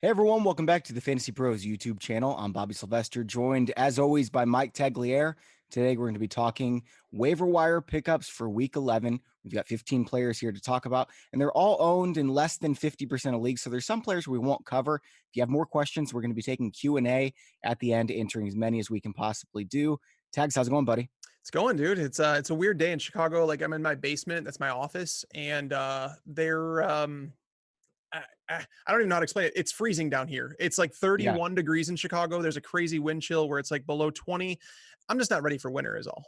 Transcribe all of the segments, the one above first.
Hey everyone, welcome back to the Fantasy Pros YouTube channel. I'm Bobby Sylvester, joined as always by Mike Tagliere. Today we're going to be talking waiver wire pickups for week 11. We've got 15 players here to talk about, and they're all owned in less than 50% of leagues. So there's some players we won't cover. If you have more questions, we're going to be taking Q&A at the end, answering as many as we can possibly do. Tags, how's it going, buddy? It's going, dude. It's a weird day in Chicago. Like I'm in my basement. That's my office, and they're I, I don't even know how to explain it. It's freezing down here. It's like Yeah. 31 degrees in Chicago. There's a crazy wind chill where it's like below 20. I'm just not ready for winter, is all.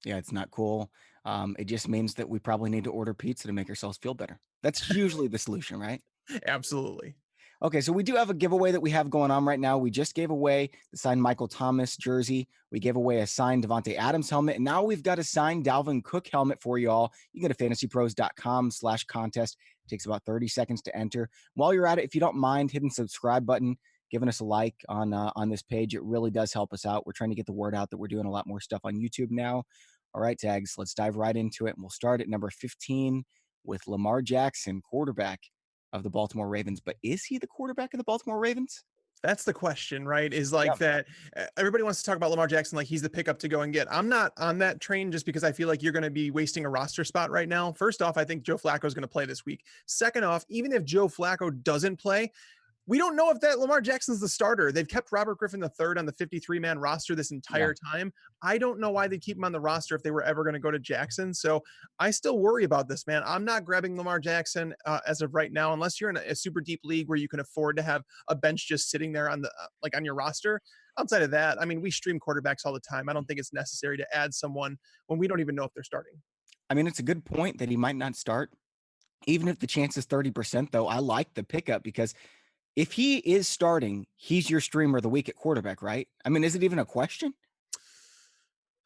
Yeah, it's not cool. It just means that we probably need to order pizza to make ourselves feel better. That's usually the solution, right? Absolutely. Okay, so we do have a giveaway that we have going on right now. We just gave away the signed Michael Thomas jersey. We gave away a signed Devontae Adams helmet. And now we've got a signed Dalvin Cook helmet for you all. You can go to fantasypros.com/contest. It takes about 30 seconds to enter. While you're at it, if you don't mind hitting the subscribe button, giving us a like on this page, it really does help us out. We're trying to get the word out that we're doing a lot more stuff on YouTube now. All right, Tags, let's dive right into it. And we'll start at number 15 with Lamar Jackson, quarterback of the Baltimore Ravens. But is he the quarterback of the Baltimore Ravens? That's the question, right? Is Yeah. like that everybody wants to talk about Lamar Jackson like he's the pickup to go and get. I'm not on that train just because I feel like you're going to be wasting a roster spot right now. First off, I think Joe Flacco is going to play this week. Second off, even if Joe Flacco doesn't play, we don't know if that Lamar Jackson's the starter. They've kept Robert Griffin III on the 53-man roster this Yeah. entire time. I don't know why they keep him on the roster if they were ever going to go to Jackson. So I still worry about this, man. I'm not grabbing Lamar Jackson as of right now, unless you're in a super deep league where you can afford to have a bench just sitting there on the like on your roster. Outside of that, I mean, we stream quarterbacks all the time. I don't think it's necessary to add someone when we don't even know if they're starting. I mean, it's a good point that he might not start. Even if the chance is 30%, though, I like the pickup because if he is starting, he's your streamer of the week at quarterback, right? I mean, is it even a question?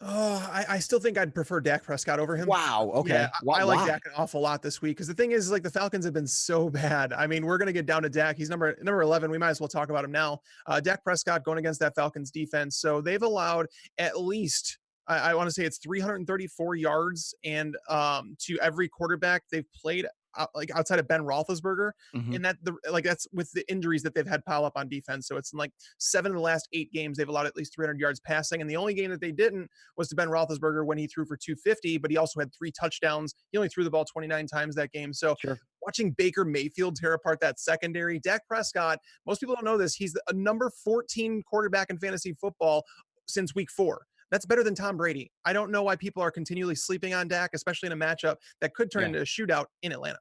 Oh, I still think I'd prefer Dak Prescott over him. Wow. Yeah, Okay. I like Why? Dak an awful lot this week because the thing is like the Falcons have been so bad. I mean, we're gonna get down to Dak. He's number 11. We might as well talk about him now. Dak Prescott going against that Falcons defense. So they've allowed at least I want to say it's 334 yards and to every quarterback they've played like outside of Ben Roethlisberger, Hmm. and that's with the injuries that they've had pile up on defense. So it's in like 7 of the last 8 games they've allowed at least 300 yards passing, and the only game that they didn't was to Ben Roethlisberger when he threw for 250, but he also had 3 touchdowns. He only threw the ball 29 times that game. So Sure. watching Baker Mayfield tear apart that secondary, Dak Prescott, most people don't know this. He's a number 14 quarterback in fantasy football since week 4. That's better than Tom Brady. I don't know why people are continually sleeping on Dak, especially in a matchup that could turn Yeah. into a shootout in Atlanta.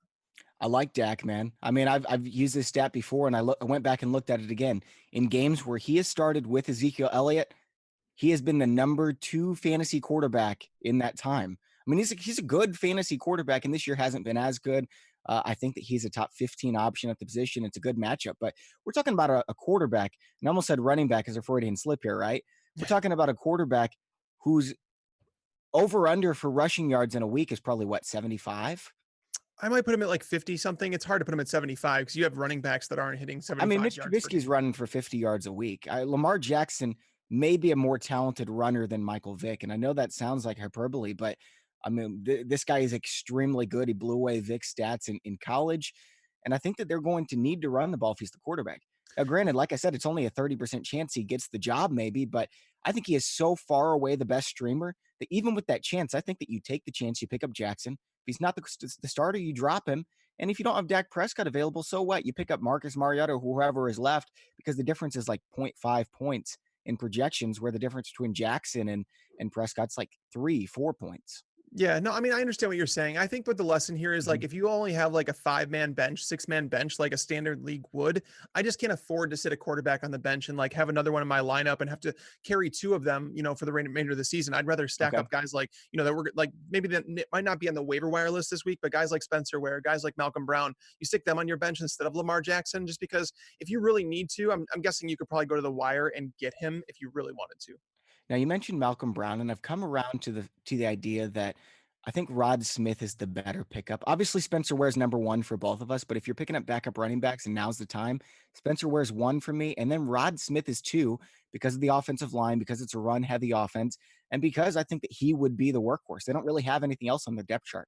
I like Dak, man. I mean, I've used this stat before, and I went back and looked at it again. In games where he has started with Ezekiel Elliott, he has been the number 2 fantasy quarterback in that time. I mean, he's a good fantasy quarterback, and this year hasn't been as good. I think that he's a top 15 option at the position. It's a good matchup, but we're talking about a quarterback, and I almost said running back as a Freudian slip here, right? We're talking about a quarterback whose over under for rushing yards in a week is probably what, 75? I might put him at like 50 something. It's hard to put him at 75 because you have running backs that aren't hitting I mean, 75 Mitch yards per Trubisky's game. running for 50 yards a week. Lamar Jackson may be a more talented runner than Michael Vick. And I know that sounds like hyperbole, but I mean, this guy is extremely good. He blew away Vick's stats in college. And I think that they're going to need to run the ball if he's the quarterback. Now, granted, like I said, it's only a 30% chance he gets the job, maybe, but I think he is so far away the best streamer that even with that chance, I think that you take the chance, you pick up Jackson. If he's not the starter, you drop him. And if you don't have Dak Prescott available, so what? You pick up Marcus Mariota or whoever is left because the difference is like zero point 0.5 points in projections, where the difference between Jackson and Prescott's like 3, 4 points. Yeah, no, I mean, I understand what you're saying. I think what the lesson here is like Mhm. if you only have like a 5-man bench, 6-man bench, like a standard league would, I just can't afford to sit a quarterback on the bench and like have another one in my lineup and have to carry 2 of them, for the remainder of the season. I'd rather stack Okay. up guys like, that were like maybe that might not be on the waiver wire list this week, but guys like Spencer Ware, guys like Malcolm Brown, you stick them on your bench instead of Lamar Jackson, just because if you really need to, I'm guessing you could probably go to the wire and get him if you really wanted to. Now you mentioned Malcolm Brown, and I've come around to the idea that I think Rod Smith is the better pickup. Obviously, Spencer Ware's number 1 for both of us, but if you're picking up backup running backs and now's the time, Spencer Ware's 1 for me, and then Rod Smith is 2 because of the offensive line, because it's a run heavy offense, and because I think that he would be the workhorse. They don't really have anything else on their depth chart.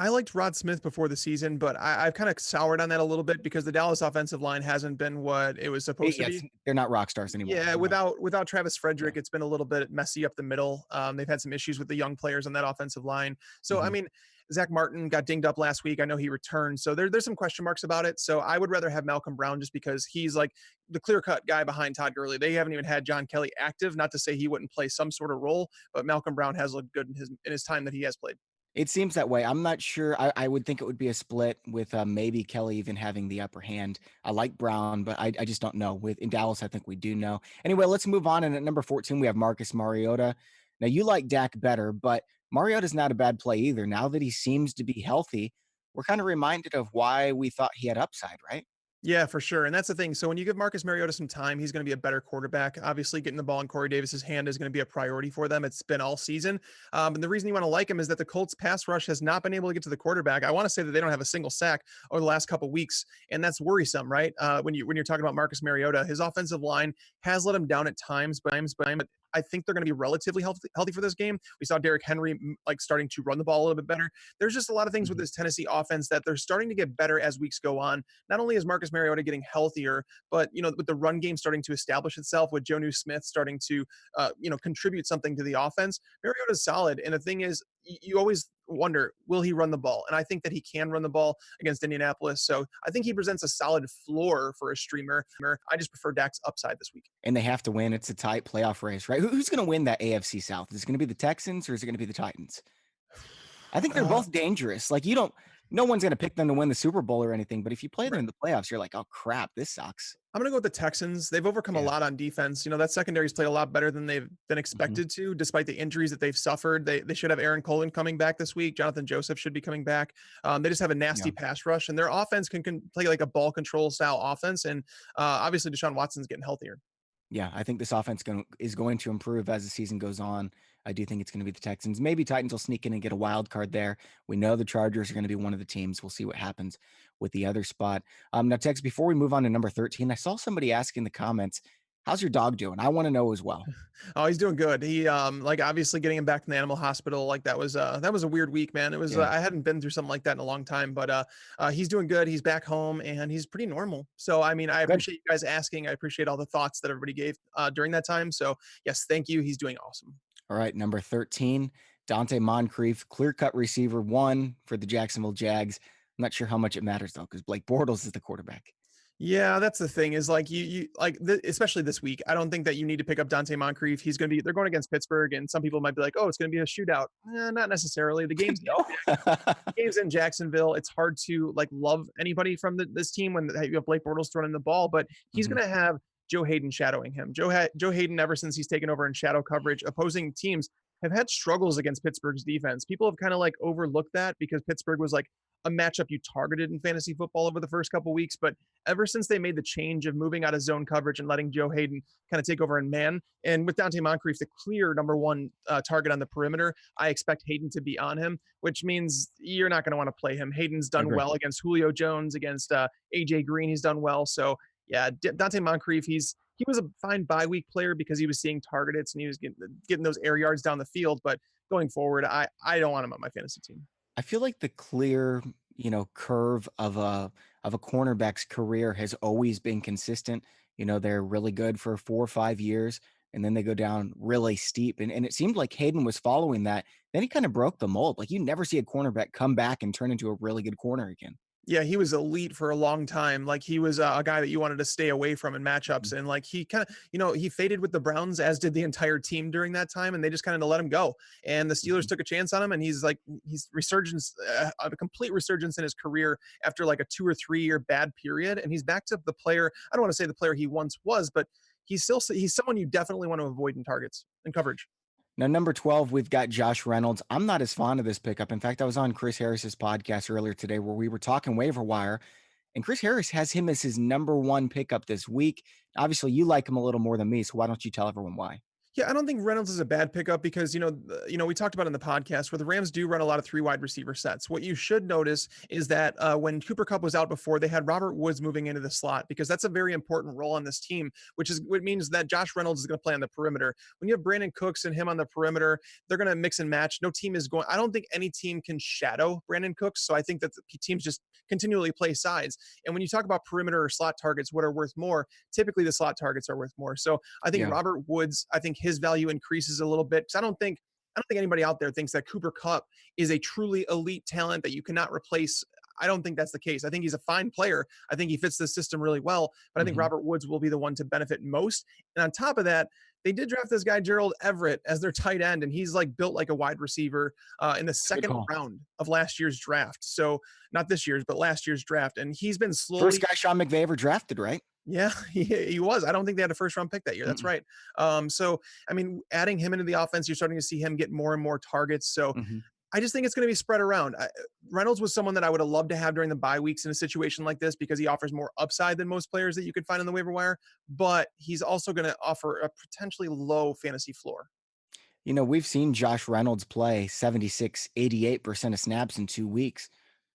I liked Rod Smith before the season, but I've kind of soured on that a little bit because the Dallas offensive line hasn't been what it was supposed to Yes, be. they're not rock stars anymore. Yeah, No. without Travis Yeah. Frederick, it's been a little bit messy up the middle. They've had some issues with the young players on that offensive line. So, I Mhm. mean, Zach Martin got dinged up last week. I know he returned. So there's some question marks about it. So I would rather have Malcolm Brown just because he's like the clear cut guy behind Todd Gurley. They haven't even had John Kelly active. Not to say he wouldn't play some sort of role, but Malcolm Brown has looked good in his time that he has played. It seems that way. I'm not sure. I would think it would be a split with maybe Kelly even having the upper hand. I like Brown, but I just don't know. With in Dallas, I think we do know. Anyway, let's move on. And at number 14, we have Marcus Mariota. Now you like Dak better, but Mariota's not a bad play either. Now that he seems to be healthy, we're kind of reminded of why we thought he had upside, right? Yeah, for sure. And that's the thing. So when you give Marcus Mariota some time, he's going to be a better quarterback. Obviously, getting the ball in Corey Davis's hand is going to be a priority for them. It's been all season. And the reason you want to like him is that the Colts pass rush has not been able to get to the quarterback. I want to say that they don't have a single sack over the last couple of weeks, and that's worrisome, right? When you're talking about Marcus Mariota, his offensive line has let him down at times, but I think they're going to be relatively healthy for this game. We saw Derrick Henry like starting to run the ball a little bit better. There's just a lot of things with Mhm. this Tennessee offense that they're starting to get better as weeks go on. Not only is Marcus Mariota getting healthier, but with the run game starting to establish itself, with Jonnu Smith starting to contribute something to the offense, Mariota's solid. And the thing is, you always wonder, will he run the ball? And I think that he can run the ball against Indianapolis. So I think he presents a solid floor for a streamer. I just prefer Dak's upside this week. And they have to win. It's a tight playoff race, right? Who's going to win that AFC South? Is it going to be the Texans or is it going to be the Titans? I think they're Uh, both dangerous. Like you don't no one's gonna pick them to win the Super Bowl or anything, but if you play them right. in the playoffs, you're like, "Oh crap, this sucks." I'm gonna go with the Texans. They've overcome a Yeah. lot on defense. That secondary's played a lot better than they've been Mhm. expected to, despite the injuries that they've suffered. They should have Aaron Colin coming back this week. Jonathan Joseph should be coming back. They just have a Yeah. nasty pass rush, and their offense can play like a ball control style offense. And obviously, Deshaun Watson's getting healthier. Yeah, I think this offense is going to improve as the season goes on. I do think it's gonna be the Texans. Maybe Titans will sneak in and get a wild card there. We know the Chargers are gonna be one of the teams. We'll see what happens with the other spot. Now, Tex, before we move on to number 13, I saw somebody ask in the comments, "How's your dog doing?" I wanna know as well. Oh, he's doing good. He like obviously getting him back from the animal hospital, like that was a weird week, man. It was Yeah. I hadn't been through something like that in a long time, but he's doing good. He's back home and he's pretty normal. So I mean, I Good. appreciate you guys asking. I appreciate all the thoughts that everybody gave during that time. So yes, thank you. He's doing awesome. All right, number 13, Dante Moncrief, clear-cut receiver 1 for the Jacksonville Jags. I'm not sure how much it matters though, because Blake Bortles is the quarterback. Yeah, that's the thing is like you like especially this week. I don't think that you need to pick up Dante Moncrief. They're going against Pittsburgh, and some people might be like, oh, it's going to be a shootout. Not necessarily. No. Games in Jacksonville. It's hard to like love anybody from this team when you have Blake Bortles throwing the ball, but he's Mhm. going to have Joe Hayden shadowing him. Joe Hayden, ever since he's taken over in shadow coverage, opposing teams have had struggles against Pittsburgh's defense. People have kind of like overlooked that because Pittsburgh was like a matchup you targeted in fantasy football over the first couple weeks, but ever since they made the change of moving out of zone coverage and letting Joe Hayden kind of take over in man, and with Dante Moncrief the clear number one target on the perimeter, I expect Hayden to be on him, which means you're not going to want to play him. Hayden's I done agree. well against Julio Jones, against AJ Green. He's done well. So yeah, Dante Moncrief, he was a fine bye week player because he was seeing targets and he was getting those air yards down the field. But going forward, I don't want him on my fantasy team. I feel like the clear, curve of a cornerback's career has always been consistent. They're really good for 4 or 5 years, and then they go down really steep. And it seemed like Hayden was following that. Then he kind of broke the mold. Like you never see a cornerback come back and turn into a really good corner again. Yeah, he was elite for a long time. Like he was a guy that you wanted to stay away from in matchups, Mhm. and like he kind of, he faded with the Browns, as did the entire team during that time, and they just kind of let him go. And the Steelers Mhm. took a chance on him, and he's resurgence, a complete resurgence in his career after like a 2 or 3 year bad period, and he's back to the player. I don't want to say the player he once was, but he's someone you definitely want to avoid in targets and coverage. Now, number 12, we've got Josh Reynolds. I'm not as fond of this pickup. In fact, I was on Chris Harris's podcast earlier today where we were talking waiver wire, and Chris Harris has him as his number one pickup this week. Obviously, you like him a little more than me, so why don't you tell everyone why? Yeah, I don't think Reynolds is a bad pickup because we talked about in the podcast where the Rams do run a lot of three wide receiver sets. What you should notice is that when Cooper Kupp was out before, they had Robert Woods moving into the slot because that's a very important role on this team, which means that Josh Reynolds is going to play on the perimeter. When you have Brandon Cooks and him on the perimeter, they're going to mix and match. No team is going. I don't think any team can shadow Brandon Cooks, so I think that the teams just continually play sides. And when you talk about perimeter or slot targets, what are worth more? Typically, the slot targets are worth more. So I think Yeah. Robert Woods, I think his value increases a little bit because I don't think anybody out there thinks that Cooper Kupp is a truly elite talent that you cannot replace. I don't think that's the case. I think he's a fine player. I think he fits the system really well, but I think Mhm. Robert Woods will be the one to benefit most. And on top of that, they did draft this guy Gerald Everett as their tight end, and he's like built like a wide receiver in the It's a good second call. round of last year's draft. So not this year's, but last year's draft, and he's been First slowly. guy Sean McVay ever drafted, right? Yeah, he was. I don't think they had a first round pick that year. That's Mm-mm. right. So I mean, adding him into the offense, you're starting to see him get more and more targets. So Mhm. I just think it's going to be spread around. Reynolds was someone that I would have loved to have during the bye weeks in a situation like this because he offers more upside than most players that you could find on the waiver wire. But he's also going to offer a potentially low fantasy floor. We've seen Josh Reynolds play 76, 88% of snaps in 2 weeks,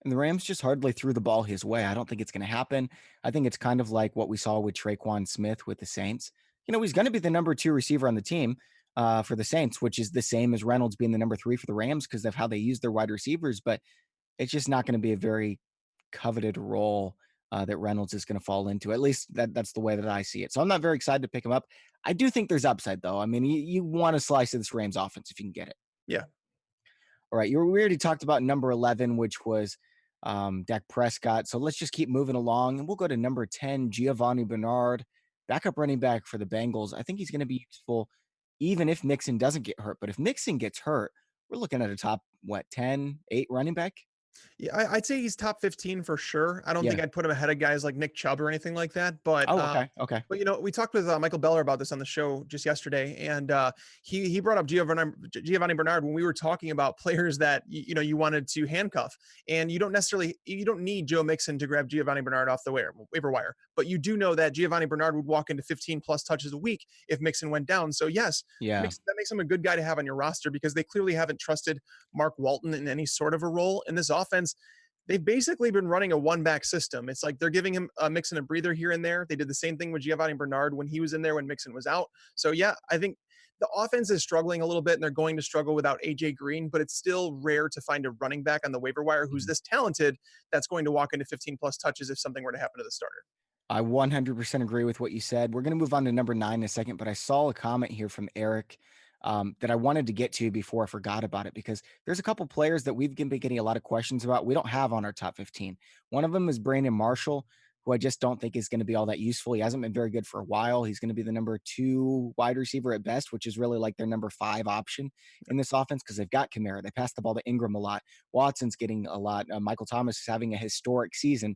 and the Rams just hardly threw the ball his way. I don't think it's going to happen. I think it's kind of like what we saw with Traquan Smith with the Saints. He's going to be the number two receiver on the team for the Saints, which is the same as Reynolds being the number three for the Rams because of how they use their wide receivers, but it's just not going to be a very coveted role that Reynolds is going to fall into. At least that's the way that I see it. So I'm not very excited to pick him up. I do think there's upside though. I mean, you want a slice of this Rams offense if you can get it. Yeah. All right, we already talked about number 11, which was Dak Prescott. So let's just keep moving along, and we'll go to number 10, Giovanni Bernard, backup running back for the Bengals. I think he's going to be useful even if Mixon doesn't get hurt. But if Mixon gets hurt, we're looking at a top 10, 8 running back. Yeah, I'd say he's top 15 for sure. I don't Yeah. think I'd put him ahead of guys like Nick Chubb or anything like that. But Oh, okay. Okay. we talked with Michael Beller about this on the show just yesterday, and he brought up Giovanni Bernard when we were talking about players that you wanted to handcuff, and you don't need Joe Mixon to grab Giovanni Bernard off the waiver wire, but you do know that Giovanni Bernard would walk into 15 plus touches a week if Mixon went down. So yes, Yeah. that makes him a good guy to have on your roster because they clearly haven't trusted Mark Walton in any sort of a role in this offense. They've basically been running a one back system. It's like they're giving him a Mixon a breather here and there. They did the same thing with Giovanni Bernard when he was in there when Mixon was out. So yeah, I think the offense is struggling a little bit and they're going to struggle without AJ Green, but it's still rare to find a running back on the waiver wire who's Mhm. this talented that's going to walk into 15 plus touches if something were to happen to the starter. I 100% agree with what you said. We're going to move on to number 9 in a second, but I saw a comment here from Eric that I wanted to get to before I forgot about it because there's a couple players that we've been getting a lot of questions about. We don't have on our top 15. One of them is Brandon Marshall, who I just don't think is going to be all that useful. He hasn't been very good for a while. He's going to be the number 2 wide receiver at best, which is really like their number 5 option in this offense because they've got Kamara. They pass the ball to Ingram a lot. Watson's getting a lot. Michael Thomas is having a historic season.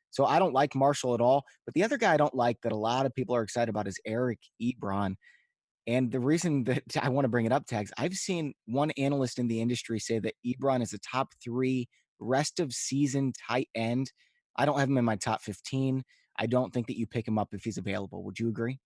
So I don't like Marshall at all. But the other guy I don't like that a lot of people are excited about is Eric Ebron. And the reason that I want to bring it up, Tags, I've seen one analyst in the industry say that Ebron is a top 3 rest of season tight end. I don't have him in my top 15. I don't think that you pick him up if he's available. Would you agree?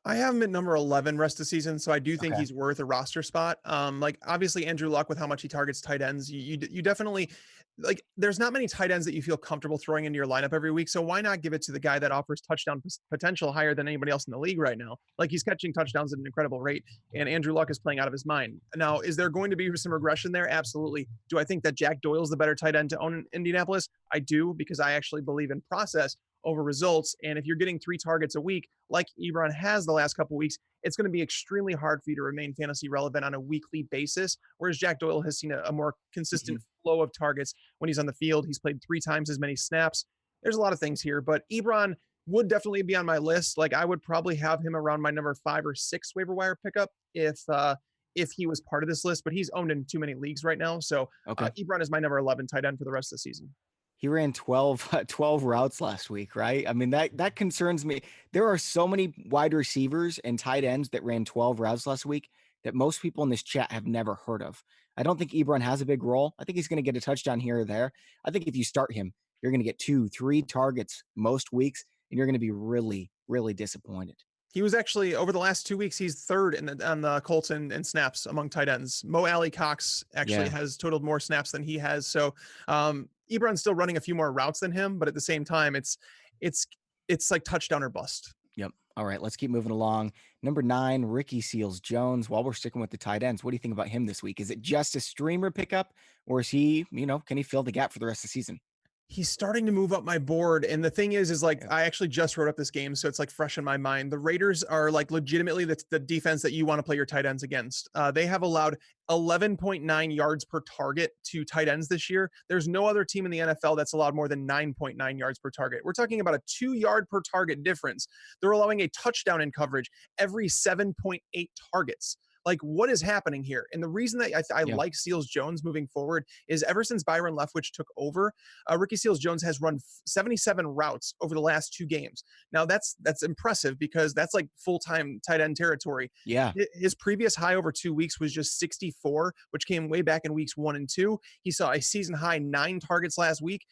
I have him at number 11 rest of season, so I do think Okay. he's worth a roster spot. Like obviously Andrew Luck with how much he targets tight ends, you definitely like. There's not many tight ends that you feel comfortable throwing into your lineup every week, so why not give it to the guy that offers touchdown potential higher than anybody else in the league right now? Like he's catching touchdowns at an incredible rate, and Andrew Luck is playing out of his mind. Now, is there going to be some regression there? Absolutely. Do I think that Jack Doyle's the better tight end to own in Indianapolis? I do because I actually believe in process over results. And if you're getting 3 targets a week, like Ebron has the last couple weeks, it's going to be extremely hard for you to remain fantasy relevant on a weekly basis. Whereas Jack Doyle has seen a more consistent Mhm. flow of targets when he's on the field. He's played 3 times as many snaps. There's a lot of things here, but Ebron would definitely be on my list. Like I would probably have him around my number 5 or 6 waiver wire pickup if he was part of this list, but he's owned in too many leagues right now. So Okay. Ebron is my number 11 tight end for the rest of the season. He ran 12, 12 routes last week, right? I mean, that concerns me. There are so many wide receivers and tight ends that ran 12 routes last week that most people in this chat have never heard of. I don't think Ebron has a big role. I think he's going to get a touchdown here or there. I think if you start him, you're going to get 2, 3 targets most weeks, and you're going to be really, really disappointed. He was actually over the last 2 weeks, he's third on the Colts in snaps among tight ends. Mo Alley Cox actually Yeah. has totaled more snaps than he has. So Ebron's still running a few more routes than him, but at the same time, it's it's like touchdown or bust. Yep. All right, let's keep moving along. Number 9, Ricky Seals Jones. While we're sticking with the tight ends, what do you think about him this week? Is it just a streamer pickup, or is he, can he fill the gap for the rest of the season? He's starting to move up my board. And the thing is like, Yeah. I actually just wrote up this game. So it's like fresh in my mind. The Raiders are like legitimately the defense that you want to play your tight ends against. They have allowed 11.9 yards per target to tight ends this year. There's no other team in the NFL that's allowed more than 9.9 yards per target. We're talking about a 2 yard per target difference. They're allowing a touchdown in coverage every 7.8 targets. Like, what is happening here? And the reason that I Yeah. like Seals Jones moving forward is ever since Byron Leftwich took over, Ricky Seals Jones has run 77 routes over the last 2 games. Now that's impressive because that's like full time tight end territory. Yeah. His previous high over 2 weeks was just 64, which came way back in weeks 1 and 2. He saw a season high 9 targets last week.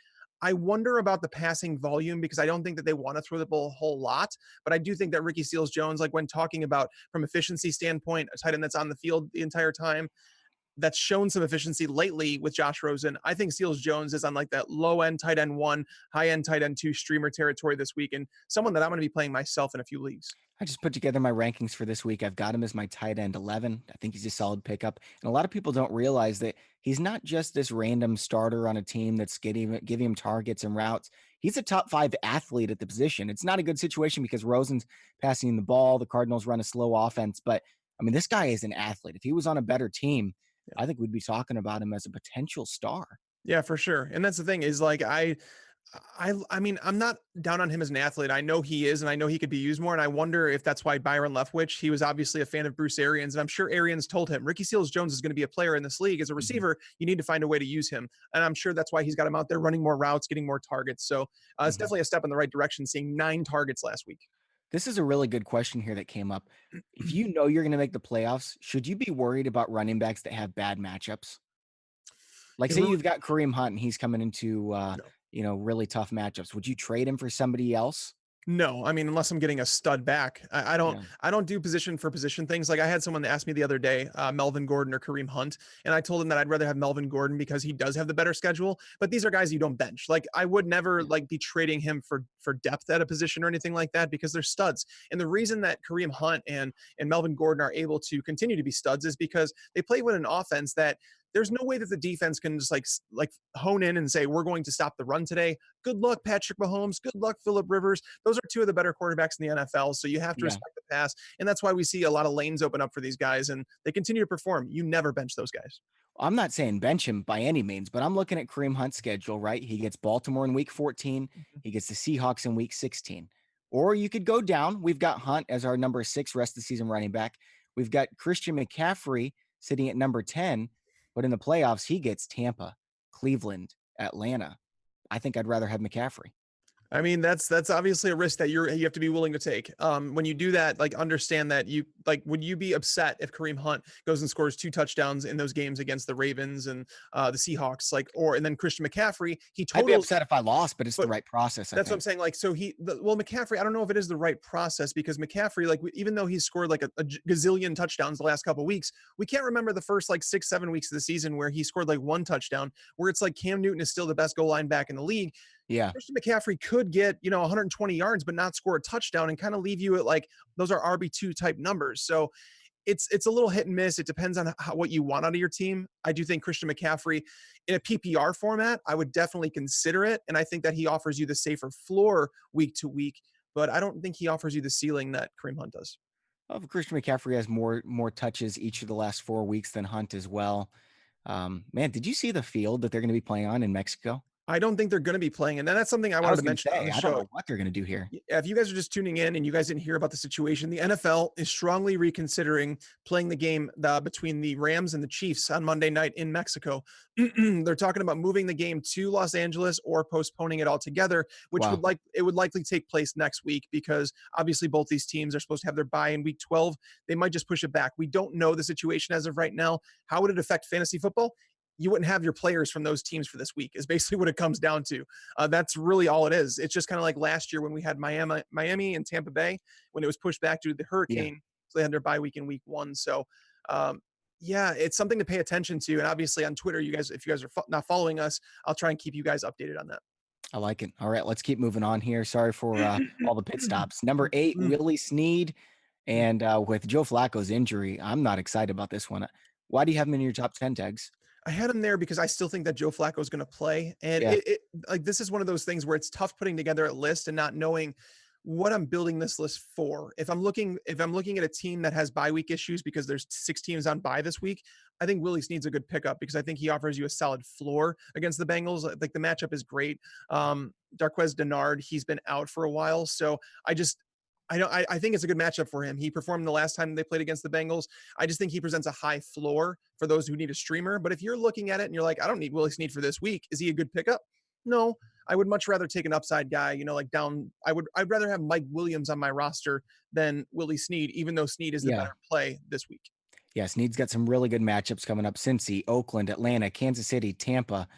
I wonder about the passing volume because I don't think that they want to throw the ball a whole lot. But I do think that Ricky Seals Jones, like when talking about from efficiency standpoint, a tight end that's on the field the entire time, that's shown some efficiency lately with Josh Rosen. I think Seals Jones is on like that low end tight end 1, high end tight end 2 streamer territory this week, and someone that I'm going to be playing myself in a few leagues. I just put together my rankings for this week. I've got him as my tight end 11. I think he's a solid pickup. And a lot of people don't realize that he's not just this random starter on a team that's giving him targets and routes. He's a top 5 athlete at the position. It's not a good situation because Rosen's passing the ball. The Cardinals run a slow offense. But I mean, this guy is an athlete. If he was on a better team, I think we'd be talking about him as a potential star. Yeah, for sure. And that's the thing is like I mean, I'm not down on him as an athlete. I know he is, and I know he could be used more. And I wonder if that's why Byron Leftwich, he was obviously a fan of Bruce Arians. And I'm sure Arians told him, Ricky Seals Jones is going to be a player in this league. As a receiver, you need to find a way to use him. And I'm sure that's why he's got him out there running more routes, getting more targets. So it's Mhm. definitely a step in the right direction, seeing 9 targets last week. This is a really good question here that came up. If you know you're going to make the playoffs, should you be worried about running backs that have bad matchups? Like, If say we're, you've got Kareem Hunt and he's coming into, no. really tough matchups. Would you trade him for somebody else? No, I mean, unless I'm getting a stud back, Yeah. I don't do position for position things. Like I had someone that asked me the other day, Melvin Gordon or Kareem Hunt, and I told him that I'd rather have Melvin Gordon because he does have the better schedule. But these are guys you don't bench. Like I would never Yeah. like be trading him for depth at a position or anything like that because they're studs. And the reason that Kareem Hunt and Melvin Gordon are able to continue to be studs is because they play with an offense that there's no way that the defense can just like hone in and say we're going to stop the run today. Good luck, Patrick Mahomes. Good luck, Phillip Rivers. Those are 2 of the better quarterbacks in the NFL. So you have to Yeah. respect the pass. And that's why we see a lot of lanes open up for these guys and they continue to perform. You never bench those guys. I'm not saying bench him by any means, but I'm looking at Kareem Hunt's schedule, right? He gets Baltimore in week 14. Mhm. He gets the Seahawks in week 16. Or you could go down. We've got Hunt as our number 6 rest of the season running back. We've got Christian McCaffrey sitting at number 10, but in the playoffs, he gets Tampa, Cleveland, Atlanta. I think I'd rather have McCaffrey. I mean, that's obviously a risk that you have to be willing to take. When you do that, like understand that you like would you be upset if Kareem Hunt goes and scores 2 touchdowns in those games against the Ravens and the Seahawks, like or and then Christian McCaffrey, he I'd be totals. upset if I lost, but it's the But right process, I that's what I'm think. saying. Like, so well, McCaffrey, I don't know if it is the right process because McCaffrey, like, even though he's scored like a gazillion touchdowns the last couple of weeks, we can't remember the first like 6, 7 weeks of the season where he scored like 1 touchdown, where it's like Cam Newton is still the best goal line back in the league. Yeah. Christian McCaffrey could get, 120 yards, but not score a touchdown and kind of leave you at like those are RB2 type numbers. So it's a little hit and miss. It depends on what you want out of your team. I do think Christian McCaffrey in a PPR format, I would definitely consider it. And I think that he offers you the safer floor week to week, but I don't think he offers you the ceiling that Kareem Hunt does. Christian McCaffrey has more touches each of the last 4 weeks than Hunt as well. Man, did you see the field that they're going to be playing on in Mexico? I don't think they're going to be playing. And then that's something I I wanted was to going to mention on say, the I don't show. know what they're going to do here. If you guys are just tuning in and you guys didn't hear about the situation, the NFL is strongly reconsidering playing the game between the Rams and the Chiefs on Monday night in Mexico. They're talking about moving the game to Los Angeles or postponing it altogether, which Wow. would likely take place next week because obviously both these teams are supposed to have their bye in week 12. They might just push it back. We don't know the situation as of right now. How would it affect fantasy football? you wouldn't have your players from those teams for this week is basically what it comes down to. That's really all it is. It's just kind of like last year when we had Miami and Tampa Bay when it was pushed back due to the Yeah, hurricane. So they had their bye week in week 1. So, yeah, it's something to pay attention to. And obviously on Twitter, you guys, if you guys are not following us, I'll try and keep you guys updated on that. I like it. All right, let's keep moving on here. Sorry for all the pit stops. Number 8, Willie Snead. And with Joe Flacco's injury, I'm not excited about this one. Why do you have him in your top 10 tags? I had him there because I still think that Joe Flacco is going to play. And Yeah. like, this is one of those things where it's tough putting together a list and not knowing what I'm building this list for. If I'm looking at a team that has bye week issues because there's 6 teams on bye this week, I think Willie Snead's a good pickup because I think he offers you a solid floor against the Bengals. Like, the matchup is great. Darqueze Dennard, he's been out for a while. So I think it's a good matchup for him. He performed the last time they played against the Bengals. I just think he presents a high floor for those who need a streamer. But if you're looking at it and you're like, I don't need Willie Snead for this week, is he a good pickup? No, I would much rather take an upside guy, like down. I'd rather have Mike Williams on my roster than Willie Snead, even though Snead is the Yeah. better play this week. Yeah, Snead's got some really good matchups coming up. Cincy, Oakland, Atlanta, Kansas City, Tampa.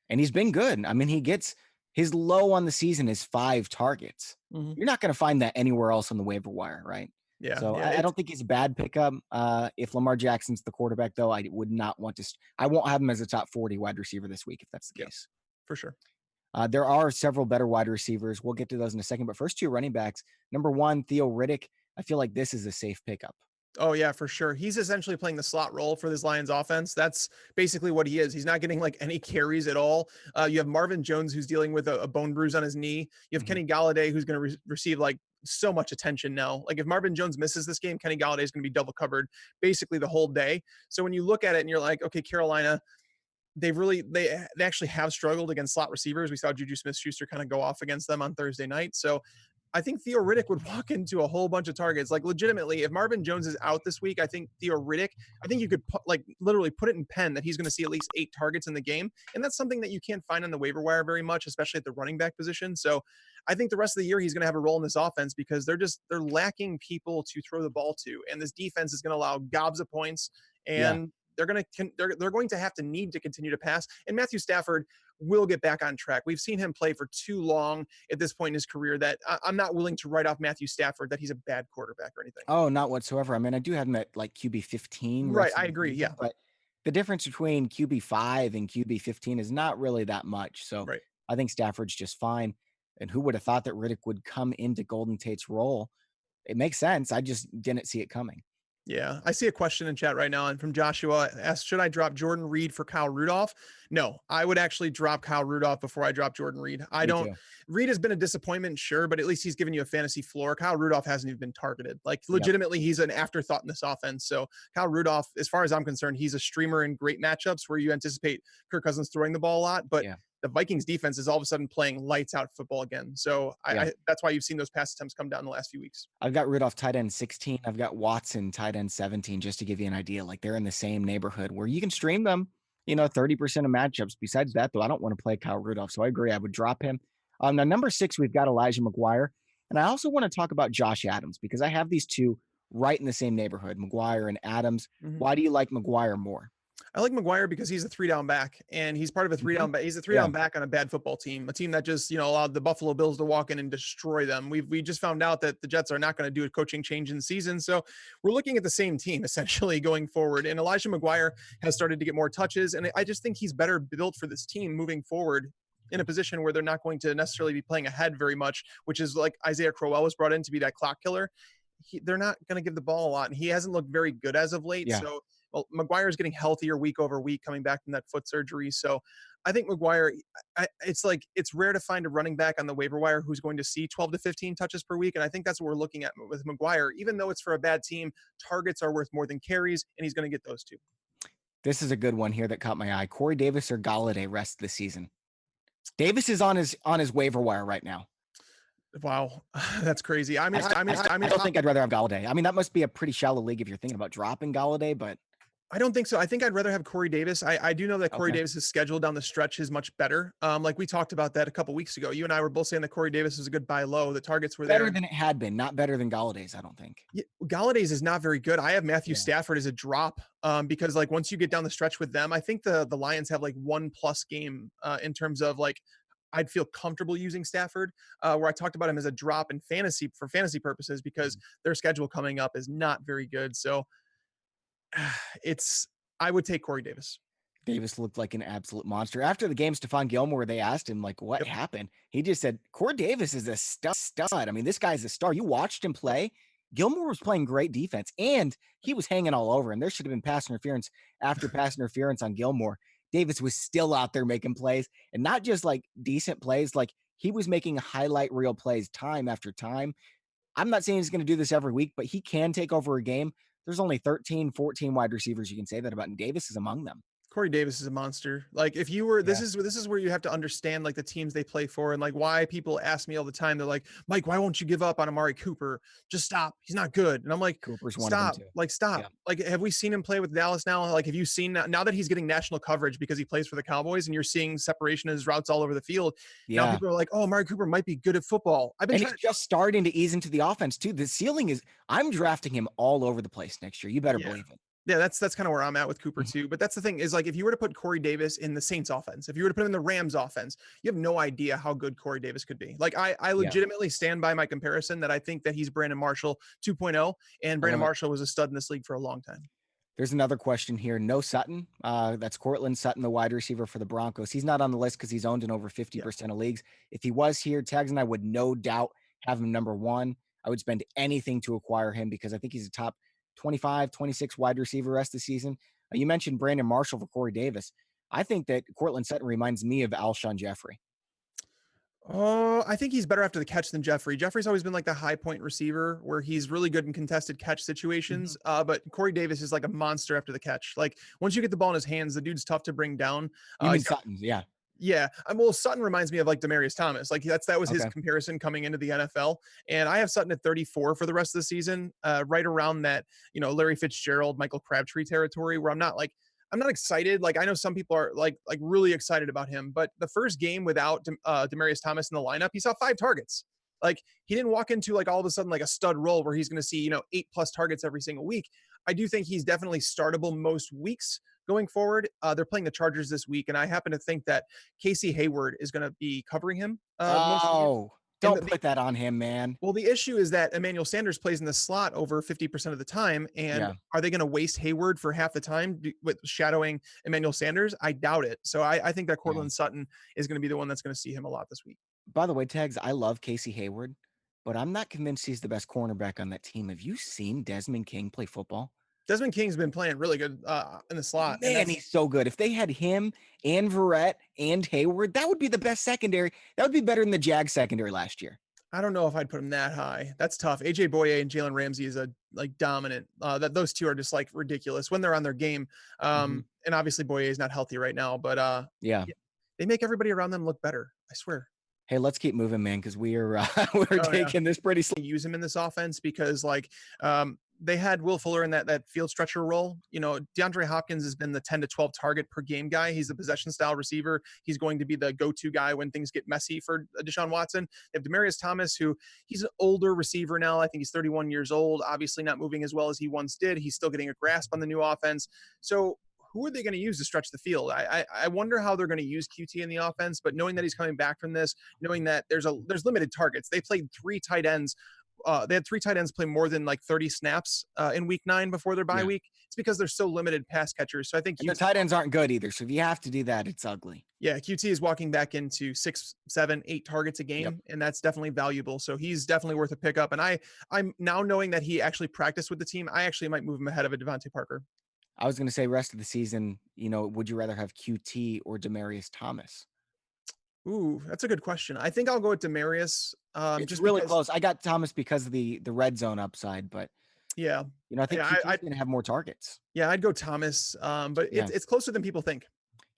And he's been good. I mean, he gets his low on the season is 5 targets. Mm-hmm. You're not going to find that anywhere else on the waiver wire, right? Yeah, So yeah, I don't think he's a bad pickup. If Lamar Jackson's the quarterback, though, I would not want to. I won't have him as a top 40 wide receiver this week if that's the case. for sure. There are several better wide receivers. We'll get to those in a second. But first 2 running backs. Number 1, Theo Riddick. I feel like this is a safe pickup. Oh yeah, for sure. He's essentially playing the slot role for this Lions offense. That's basically what he is. He's not getting like any carries at all. You have Marvin Jones, who's dealing with a bone bruise on his knee. You have Kenny Galladay, who's going to receive like so much attention now. Like, if Marvin Jones misses this game, Kenny Galladay is going to be double covered basically the whole day. So when you look at it and you're like, okay, Carolina, they actually have struggled against slot receivers. We saw Juju Smith-Schuster kind of go off against them on Thursday night. So I think Theo Riddick would walk into a whole bunch of targets. Like, legitimately, if Marvin Jones is out this week, I think Theo Riddick, I think you could literally put it in pen that he's going to see at least 8 targets in the game. And that's something that you can't find on the waiver wire very much, especially at the running back position. So I think the rest of the year he's going to have a role in this offense because they're lacking people to throw the ball to. And this defense is going to allow gobs of points. And they're going to have to need to continue to pass. And Matthew Stafford will get back on track. We've seen him play for too long at this point in his career that I'm not willing to write off Matthew Stafford that he's a bad quarterback or anything. Oh, not whatsoever. I mean, I do have him at like QB 15. Right, I agree. Yeah, but the difference between QB 5 and QB 15 is not really that much. So right. I think Stafford's just fine. And who would have thought that Riddick would come into Golden Tate's role? It makes sense. I just didn't see it coming. Yeah, I see a question in chat right now, and from Joshua asked, should I drop Jordan Reed for Kyle Rudolph? No, I would actually drop Kyle Rudolph before I drop Jordan Reed. Reed has been a disappointment, sure, but at least he's given you a fantasy floor. Kyle Rudolph hasn't even been targeted. Like, legitimately, he's an afterthought in this offense. So Kyle Rudolph, as far as I'm concerned, he's a streamer in great matchups where you anticipate Kirk Cousins throwing the ball a lot, but the Vikings defense is all of a sudden playing lights out football again. So that's why you've seen those pass attempts come down in the last few weeks. I've got Rudolph tight end 16. I've got Watson tight end 17, just to give you an idea. Like, they're in the same neighborhood where you can stream them, 30% of matchups. Besides that, though, I don't want to play Kyle Rudolph. So I agree. I would drop him. Now, number 6, we've got Elijah McGuire. And I also want to talk about Josh Adams because I have these two right in the same neighborhood, McGuire and Adams. Why do you like McGuire more? I like McGuire because he's a 3-down back, and he's part of a 3-down back. He's a 3-down back on a bad football team, a team that just, allowed the Buffalo Bills to walk in and destroy them. We just found out that the Jets are not going to do a coaching change in the season. So we're looking at the same team essentially going forward. And Elijah McGuire has started to get more touches. And I just think he's better built for this team moving forward in a position where they're not going to necessarily be playing ahead very much, which is like Isaiah Crowell was brought in to be that clock killer. They're not going to give the ball a lot, and he hasn't looked very good as of late. So McGuire is getting healthier week over week coming back from that foot surgery. So I think McGuire, it's rare to find a running back on the waiver wire who's going to see 12 to 15 touches per week. And I think that's what we're looking at with McGuire. Even though it's for a bad team, targets are worth more than carries, and he's going to get those too. This is a good one here that caught my eye. Corey Davis or Galladay rest this season? Davis is on his waiver wire right now. Wow, that's crazy. I don't think I'd rather have Galladay. I mean, that must be a pretty shallow league if you're thinking about dropping Galladay, but I don't think so. I think I'd rather have Corey Davis. I do know that Corey Okay. Davis's schedule down the stretch is much better. Like we talked about that a couple weeks ago. You and I were both saying that Corey Davis is a good buy low. The targets were there. Better than it had been, not better than Galladay's, I don't think. Yeah, Galladay's is not very good. I have Matthew Yeah. Stafford as a drop because like once you get down the stretch with them, I think the Lions have like 1+ game in terms of like I'd feel comfortable using Stafford. Where I talked about him as a drop in fantasy for fantasy purposes because Mhm. their schedule coming up is not very good. So it's I would take Corey Davis. Davis looked like an absolute monster. After the game, Stephon Gilmore, they asked him, like, what Yep. happened? He just said, Corey Davis is a stud. I mean, this guy's a star. You watched him Yep. play. Gilmore was playing great defense, and he was hanging all over him. There should have been pass interference after pass interference on Gilmore. Davis was still out there making plays, and not just like decent plays, like he was making highlight reel plays time after time. I'm not saying he's going to do this every week, but he can take over a game. There's only 13, 14 wide receivers you can say that about, and Davis is among them. Corey Davis is a monster. Like if you were Yeah. this is where you have to understand like the teams they play for and like why people ask me all the time. They're like, Mike, why won't you give up on Amari Cooper? Just stop. He's not good. And I'm like, Cooper's one of them stop. too. Like, Yeah. stop. Like, have we seen him play with Dallas now? Like, have you seen now that he's getting national coverage because he plays for the Cowboys and you're seeing separation of his routes all over the field? Now Yeah. people are like, oh, Amari Cooper might be good at football. I've been And he's trying to just starting to ease into the offense too. The ceiling is I'm drafting him all over the place next year. You better yeah. believe it. Yeah, that's kind of where I'm at with Cooper Mhm. too. But that's the thing is like if you were to put Corey Davis in the Saints offense, if you were to put him in the Rams offense, you have no idea how good Corey Davis could be. Like I Yeah. legitimately stand by my comparison that I think that he's Brandon Marshall 2.0, and I Brandon love it. Marshall was a stud in this league for a long time. There's another question here. No Sutton. That's Courtland Sutton, the wide receiver for the Broncos. He's not on the list because he's owned in over Yeah. 50% of leagues. If he was here, Tags and I would no doubt have him number one. I would spend anything to acquire him because I think he's a top 25, 26 wide receiver rest of the season. You mentioned Brandon Marshall for Corey Davis. I think that Courtland Sutton reminds me of Alshon Jeffrey. Oh, I think he's better after the catch than Jeffrey. Jeffrey's always been like the high point receiver where he's really good in contested catch Mhm. situations. But Corey Davis is like a monster after the catch. Like once you get the ball in his hands, the dude's tough to bring down. You mean He's got Sutton's? Yeah. Yeah, well, Sutton reminds me of like Demarius Thomas. Like that was his Okay. comparison coming into the NFL. And I have Sutton at 34 for the rest of the season, right around that Larry Fitzgerald, Michael Crabtree territory, where I'm not excited. Like I know some people are like really excited about him, but the first game without Demarius Thomas in the lineup, he saw 5 targets. Like he didn't walk into like all of a sudden like a stud role where he's going to see 8+ targets every single week. I do think he's definitely startable most weeks going forward. They're playing the Chargers this week, and I happen to think that Casey Hayward is going to be covering him most of the games. Oh, And don't put that on him, man. well, the issue is that Emmanuel Sanders plays in the slot over 50% of the time. And Yeah. are they going to waste Hayward for half the time with shadowing Emmanuel Sanders? I doubt it. So I think that Yeah. Courtland Sutton is going to be the one that's going to see him a lot this week. By the way, Tags, I love Casey Hayward, but I'm not convinced he's the best cornerback on that team. Have you seen Desmond King play football? Desmond King's been playing really good in the slot, and Man, he's so good. If they had him and Verrett and Hayward, that would be the best secondary. That would be better than the Jag secondary last year. I don't know if I'd put him that high. That's tough. AJ Boye and Jalen Ramsey is a like dominant. That those two are just like ridiculous when they're on their game. Mhm. And obviously Boye is not healthy right now, but Yeah. yeah, they make everybody around them look better. I swear. Hey, let's keep moving, man, because we're we're Oh yeah. taking this pretty Use him in this offense because like they had Will Fuller in that field stretcher role. DeAndre Hopkins has been the 10 to 12 target per game guy. He's a possession style receiver. He's going to be the go-to guy when things get messy for Deshaun Watson. They have Demarius Thomas, who he's an older receiver now. I think he's 31 years old, obviously not moving as well as he once did. He's still getting a grasp on the new offense. So who are they going to use to stretch the field? I wonder how they're going to use QT in the offense, but knowing that he's coming back from this, knowing that there's limited targets. They played 3 tight ends. They had 3 tight ends play more than like 30 snaps in week 9 before their bye yeah. week. It's because they're so limited pass catchers. So I think And the tight ends aren't good either. So if you have to do that, it's ugly. yeah, QT is walking back into 6, 7, 8 targets a Yep. game, and that's definitely valuable. So he's definitely worth a pickup. And I'm now knowing that he actually practiced with the team. I actually might move him ahead of a Devontae Parker. I was going to say rest of the season, would you rather have QT or Demarius Thomas? Ooh, that's a good question. I think I'll go with Demarius. It's Just really because, close. I got Thomas because of the red zone upside, but yeah, I think yeah, QT is going to have more targets. yeah, I'd go Thomas. But Yeah. it's closer than people think.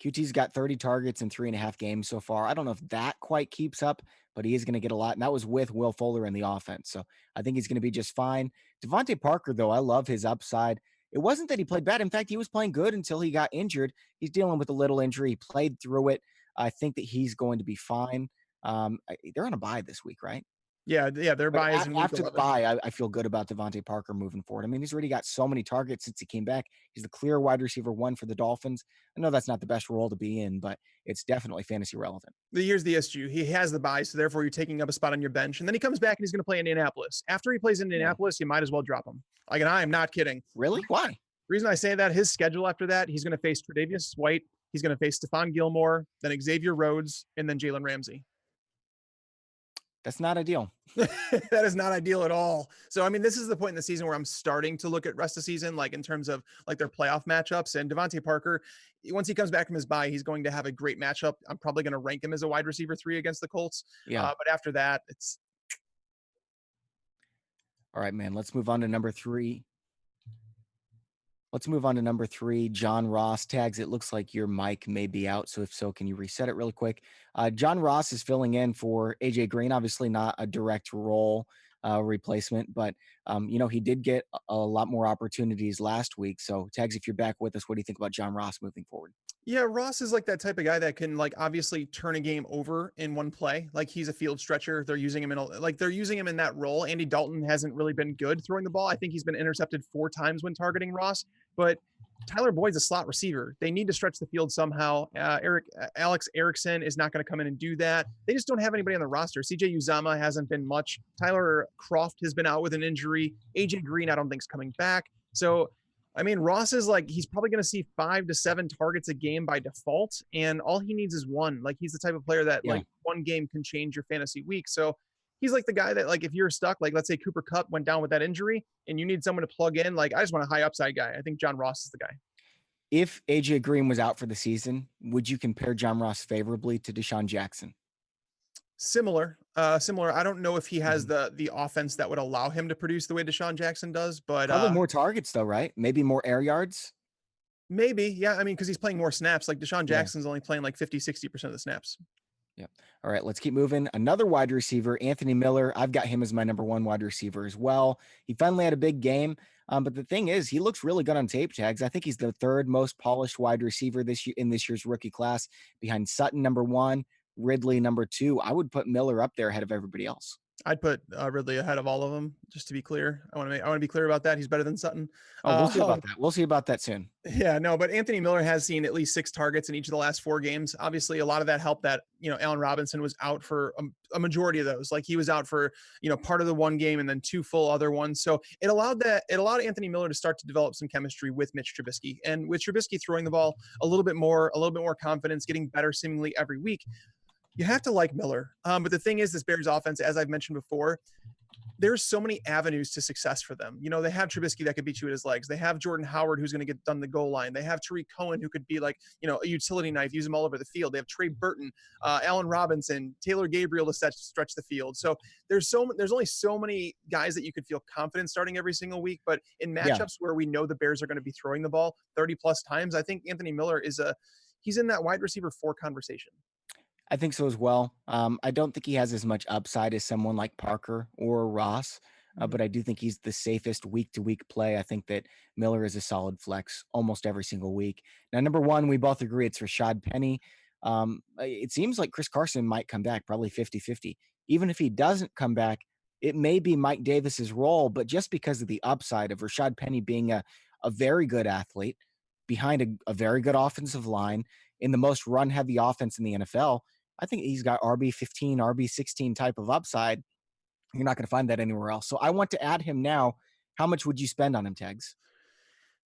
QT's got 30 targets in 3.5 games so far. I don't know if that quite keeps up, but he is going to get a lot. And that was with Will Fuller in the offense. So I think he's going to be just fine. Devontae Parker, though, I love his upside. it wasn't that he played bad. In fact, he was playing good until he got injured. He's dealing with a little injury. He played through it. I think that he's going to be fine. They're on a bye this week, right? Yeah, yeah, their But bye is in week after the 11. bye, I feel good about Devontae Parker moving forward. I mean, he's already got so many targets since he came back. He's the clear wide receiver one for the Dolphins. I know that's not the best role to be in, but it's definitely fantasy relevant. Here's the issue. He has the bye, so therefore you're taking up a spot on your bench. And then he comes back and he's going to play Indianapolis. After he plays Yeah. Indianapolis, you might as well drop him. Like, and I am not kidding. Really? Why? The reason I say that, his schedule after that, he's going to face Tre'Davious White, he's going to face Stephon Gilmore, then Xavier Rhodes, and then Jalen Ramsey. That's not ideal. That is not ideal at all. So, I mean, this is the point in the season where I'm starting to look at rest of season, like in terms of like their playoff matchups. And Devontae Parker, once he comes back from his bye, he's going to have a great matchup. I'm probably going to rank him as a wide receiver 3 against the Colts. Yeah. But after that, it's All right, man. Let's move on to number 3. Let's move on to number 3, John Ross. Tags, it looks like your mic may be out. So if so, can you reset it really quick? John Ross is filling in for AJ Green, obviously not a direct role replacement, but he did get a lot more opportunities last week. So Tags, if you're back with us, what do you think about John Ross moving forward? Yeah, Ross is like that type of guy that can like obviously turn a game over in one play. Like he's a field stretcher. They're using him they're using him in that role. Andy Dalton hasn't really been good throwing the ball. I think he's been intercepted 4 times when targeting Ross, but Tyler Boyd's a slot receiver. They need to stretch the field somehow. Alex Erickson is not going to come in and do that. They just don't have anybody on the roster. CJ Uzama hasn't been much. Tyler Croft has been out with an injury. AJ Green, I don't think is coming back. So I mean, Ross is like, he's probably going to see 5 to 7 targets a game by default. And all he needs is one. Like, he's the type of player that like one game can change your fantasy week. So he's like the guy that, like, if you're stuck, like, let's say Cooper Kupp went down with that injury and you need someone to plug in, like, I just want a high upside guy. I think John Ross is the guy. If AJ Green was out for the season, would you compare John Ross favorably to Deshaun Jackson? Similar. I don't know if he has the offense that would allow him to produce the way Deshaun Jackson does, but Probably more targets though, right? Maybe more air yards. maybe, yeah. I mean, because he's playing more snaps. Like Deshaun Yeah. Jackson's only playing like 50-60% of the snaps. Yep. All right, let's keep moving. Another wide receiver, Anthony Miller. I've got him as my number 1 wide receiver as well. He finally had a big game. But the thing is, he looks really good on tape, Tags. I think he's the 3rd most polished wide receiver this year in this year's rookie class, behind Sutton number 1, Ridley number 2. I would put Miller up there ahead of everybody else. I'd put Ridley ahead of all of them, just to be clear. I want to be clear about that. He's better than Sutton. Oh, we'll see about that. We'll see about that soon. Yeah, no, but Anthony Miller has seen at least 6 targets in each of the last 4 games. Obviously, a lot of that helped that, Allen Robinson was out for a majority of those. Like he was out for, part of the one game and then 2 full other ones. So it allowed Anthony Miller to start to develop some chemistry with Mitch Trubisky. And with Trubisky throwing the ball a little bit more confidence, getting better seemingly every week, you have to like Miller. But the thing is, this Bears offense, as I've mentioned before, there's so many avenues to success for them. They have Trubisky that could beat you at his legs. They have Jordan Howard, who's going to get done the goal line. They have Tariq Cohen, who could be like, a utility knife, use him all over the field. They have Trey Burton, Allen Robinson, Taylor Gabriel to stretch the field. So there's only so many guys that you could feel confident starting every single week. But in matchups where we know the Bears are going to be throwing the ball 30 plus times, I think Anthony Miller he's in that wide receiver 4 conversation. I think so as well. I don't think he has as much upside as someone like Parker or Ross, but I do think he's the safest week-to-week play. I think that Miller is a solid flex almost every single week. Now, number 1, we both agree it's Rashad Penny. It seems like Chris Carson might come back, probably 50-50. Even if he doesn't come back, it may be Mike Davis's role, but just because of the upside of Rashad Penny being a very good athlete behind a very good offensive line in the most run-heavy offense in the NFL, I think he's got RB15, RB16 type of upside. You're not going to find that anywhere else. So I want to add him now. How much would you spend on him, Tags?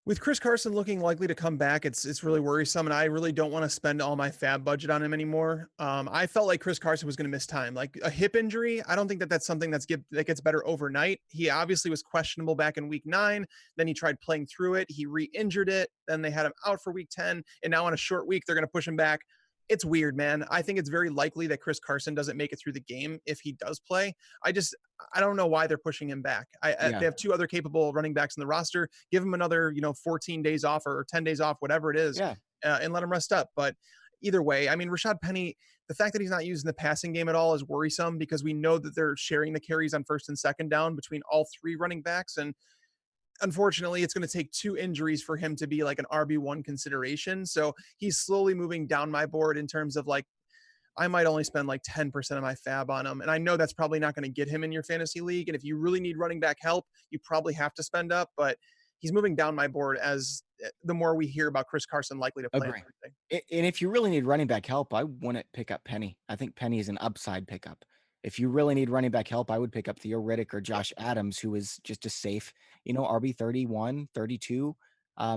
With Chris Carson looking likely to come back, it's really worrisome, and I really don't want to spend all my fab budget on him anymore. I felt like Chris Carson was going to miss time, like a hip injury. I don't think that's something that gets better overnight. He obviously was questionable back in week 9. Then he tried playing through it. He re-injured it. Then they had him out for week 10, and now on a short week they're going to push him back. It's weird, man. I think it's very likely that Chris Carson doesn't make it through the game if he does play. I don't know why they're pushing him back. They have 2 other capable running backs in the roster. Give him another, 14 days off or 10 days off, whatever it is, and let him rest up. But either way, I mean, Rashad Penny, the fact that he's not used in the passing game at all is worrisome because we know that they're sharing the carries on first and second down between all 3 running backs. And unfortunately, it's going to take 2 injuries for him to be like an RB1 consideration. So he's slowly moving down my board in terms of like, I might only spend like 10% of my fab on him. And I know that's probably not going to get him in your fantasy league. And if you really need running back help, you probably have to spend up, but he's moving down my board as the more we hear about Chris Carson likely to play. Agree. And if you really need running back help, I wouldn't pick up Penny. I think Penny is an upside pickup. If you really need running back help, I would pick up Theo Riddick or Josh Adams, who is just a safe, RB 31, 32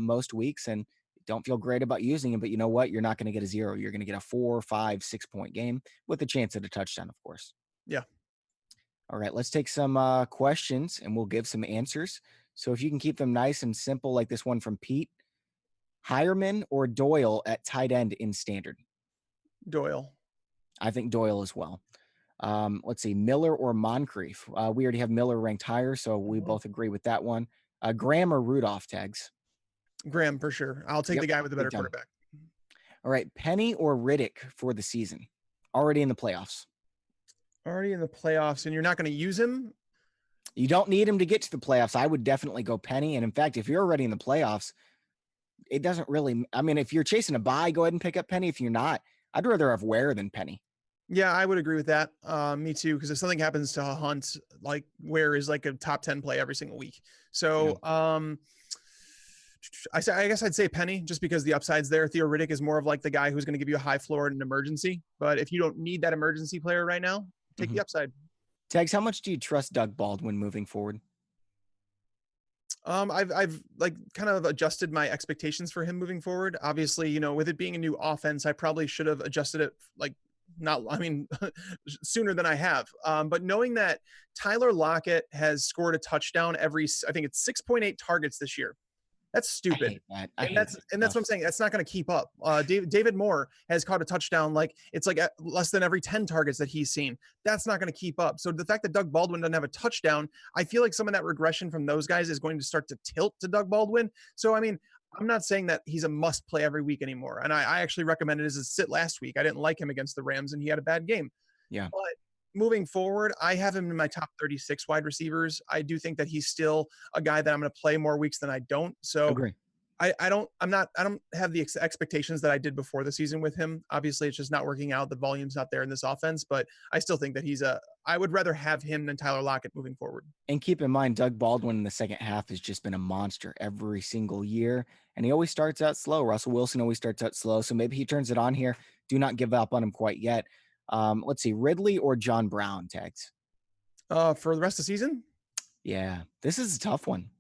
most weeks, and don't feel great about using him. But you know what? You're not going to get a 0. You're going to get a 4, 5, 6 point game with a chance at a touchdown, of course. Yeah. All right, let's take some questions and we'll give some answers. So if you can keep them nice and simple, like this one from Pete. Hireman or Doyle at tight end in standard? Doyle. I think Doyle as well. Let's see, Miller or Moncrief? We already have Miller ranked higher, so we both agree with that one. Graham or Rudolph, Tags? Graham for sure. I'll take the guy with the better quarterback. All right, Penny or Riddick for the season? Already in the playoffs. Already in the playoffs, and you're not going to use him? You don't need him to get to the playoffs. I would definitely go Penny. And in fact, if you're already in the playoffs, it doesn't really, I mean, if you're chasing a buy, go ahead and pick up Penny. If you're not, I'd rather have Ware than Penny. Yeah, I would agree with that. Me too. Because if something happens to Hunt, like Ware is like a top 10 play every single week. So, I guess I'd say Penny just because the upside's there. Theo Riddick is more of like the guy who's going to give you a high floor in an emergency. But if you don't need that emergency player right now, take the upside. Tags, how much do you trust Doug Baldwin moving forward? I've like kind of adjusted my expectations for him moving forward. Obviously, with it being a new offense, I probably should have adjusted it sooner than I have. But knowing that Tyler Lockett has scored a touchdown I think it's 6.8 targets this year. That's stupid. That's what I'm saying. That's not going to keep up. David Moore has caught a touchdown. It's less than every 10 targets that he's seen. That's not going to keep up. So the fact that Doug Baldwin doesn't have a touchdown, I feel like some of that regression from those guys is going to start to tilt to Doug Baldwin. So, I mean, I'm not saying that he's a must play every week anymore. And I actually recommended as a sit last week. I didn't like him against the Rams and he had a bad game. Yeah. But moving forward, I have him in my top 36 wide receivers. I do think that he's still a guy that I'm going to play more weeks than I don't. So agree. I don't have the expectations that I did before the season with him. Obviously it's just not working out. The volume's not there in this offense, but I still think that I would rather have him than Tyler Lockett moving forward. And keep in mind, Doug Baldwin in the second half has just been a monster every single year. And he always starts out slow. Russell Wilson always starts out slow. So maybe he turns it on here. Do not give up on him quite yet. Let's see, Ridley or John Brown, Tags? For the rest of the season? Yeah, this is a tough one.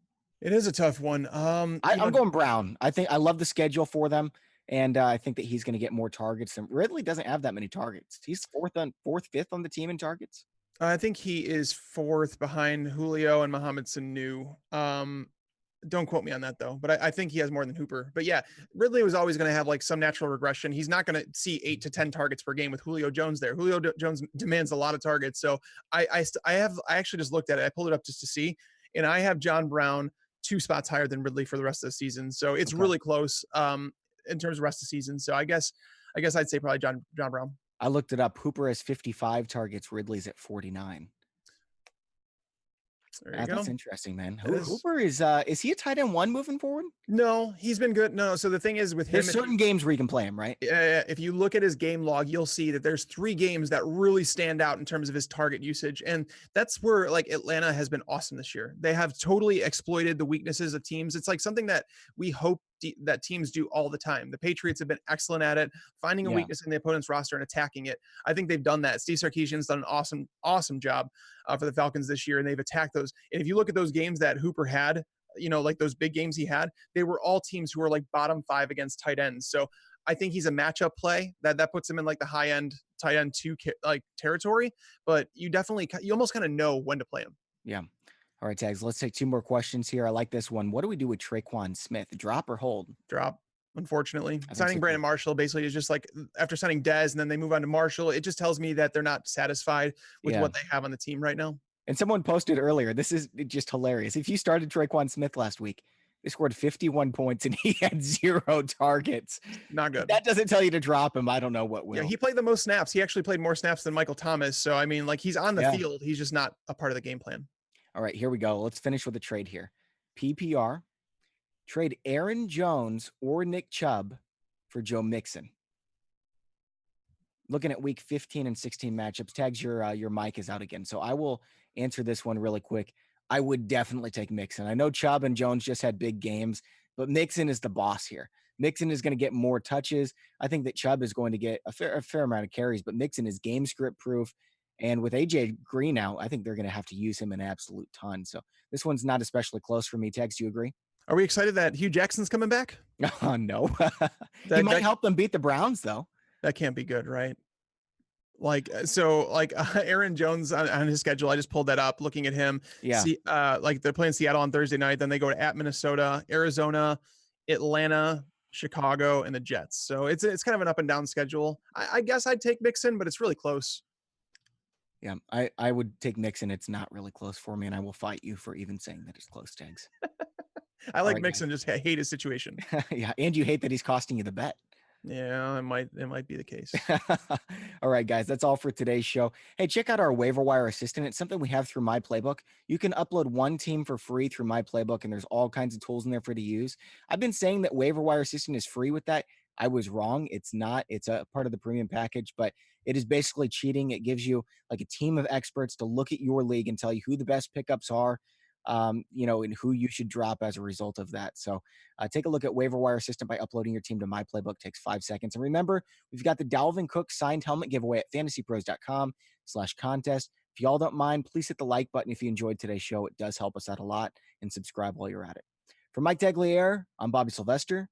It is a tough one. I'm going Brown. I think I love the schedule for them, and I think that he's going to get more targets. And Ridley doesn't have that many targets. He's fifth on the team in targets. I think he is fourth behind Julio and Mohamed Sanu. Don't quote me on that though, but I think he has more than Hooper. But yeah, Ridley was always going to have like some natural regression. He's not going to see 8 to 10 targets per game with Julio Jones there. Julio Jones demands a lot of targets. So I actually just looked at it. I pulled it up just to see, and I have John Brown 2 spots higher than Ridley for the rest of the season. So it's really close in terms of rest of the season. So I guess I'd say probably John Brown. I looked it up. Hooper has 55 targets. Ridley's at 49. That's interesting, man. Hooper is he a tight end 1 moving forward? No, he's been good. No. So the thing is with him, there's certain games where you can play him, right? Yeah. If you look at his game log, you'll see that there's 3 games that really stand out in terms of his target usage. And that's where like Atlanta has been awesome this year. They have totally exploited the weaknesses of teams. It's like something that we hope that teams do all the time. The Patriots have been excellent at it, finding a weakness in the opponent's roster and attacking it. I think they've done that. Steve Sarkisian's done an awesome job for the Falcons this year, and they've attacked those. And if you look at those games that Hooper had, like those big games he had, they were all teams who were like bottom 5 against tight ends. So I think he's a matchup play that puts him in like the high end tight end 2 like territory, but you almost kind of know when to play him. Yeah. All right, Tags, let's take 2 more questions here. I like this one. What do we do with Traquan Smith? Drop or hold? Drop, unfortunately. Signing Brandon Marshall basically is just like after signing Dez and then they move on to Marshall, it just tells me that they're not satisfied with what they have on the team right now. And someone posted earlier, this is just hilarious. If you started Traquan Smith last week, they scored 51 points and he had 0 targets. Not good. That doesn't tell you to drop him. I don't know what will. Yeah, he played the most snaps. He actually played more snaps than Michael Thomas. So, I mean, like he's on the field. He's just not a part of the game plan. All right, here we go. Let's finish with a trade here. PPR, trade Aaron Jones or Nick Chubb for Joe Mixon. Looking at week 15 and 16 matchups. Tags, your mic is out again. So I will answer this one really quick. I would definitely take Mixon. I know Chubb and Jones just had big games, but Mixon is the boss here. Mixon is going to get more touches. I think that Chubb is going to get a fair amount of carries, but Mixon is game script proof. And with AJ Green out, I think they're going to have to use him an absolute ton. So this one's not especially close for me. Tags, do you agree? Are we excited that Hugh Jackson's coming back? Oh, no. He That might that help them beat the Browns, though. that can't be good, right? Aaron Jones on his schedule, I just pulled that up looking at him. Yeah. See, they're playing Seattle on Thursday night, then they go to at Minnesota, Arizona, Atlanta, Chicago, and the Jets. So it's kind of an up and down schedule. I guess I'd take Mixon, but it's really close. Yeah, I would take Mixon. It's not really close for me, and I will fight you for even saying that it's close, Tags. I All like right, Mixon, just hate his situation. Yeah, and you hate that he's costing you the bet. Yeah, it might be the case. All right, guys, that's all for today's show. Hey, check out our waiver wire assistant. It's something we have through My Playbook. You can upload one team for free through My Playbook, and there's all kinds of tools in there for you to use. I've been saying that waiver wire assistant is free with that. I was wrong. It's not. It's a part of the premium package, but it is basically cheating. It gives you like a team of experts to look at your league and tell you who the best pickups are, and who you should drop as a result of that. So take a look at waiver wire system by uploading your team to My Playbook. Takes 5 seconds. And remember, we've got the Dalvin Cook signed helmet giveaway at fantasypros.com/contest. If y'all don't mind, please hit the like button if you enjoyed today's show. It does help us out a lot, and subscribe while you're at it. For Mike Tagliere, I'm Bobby Sylvester.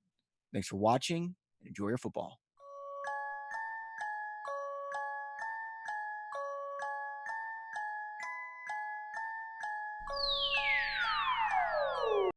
Thanks for watching, and enjoy your football.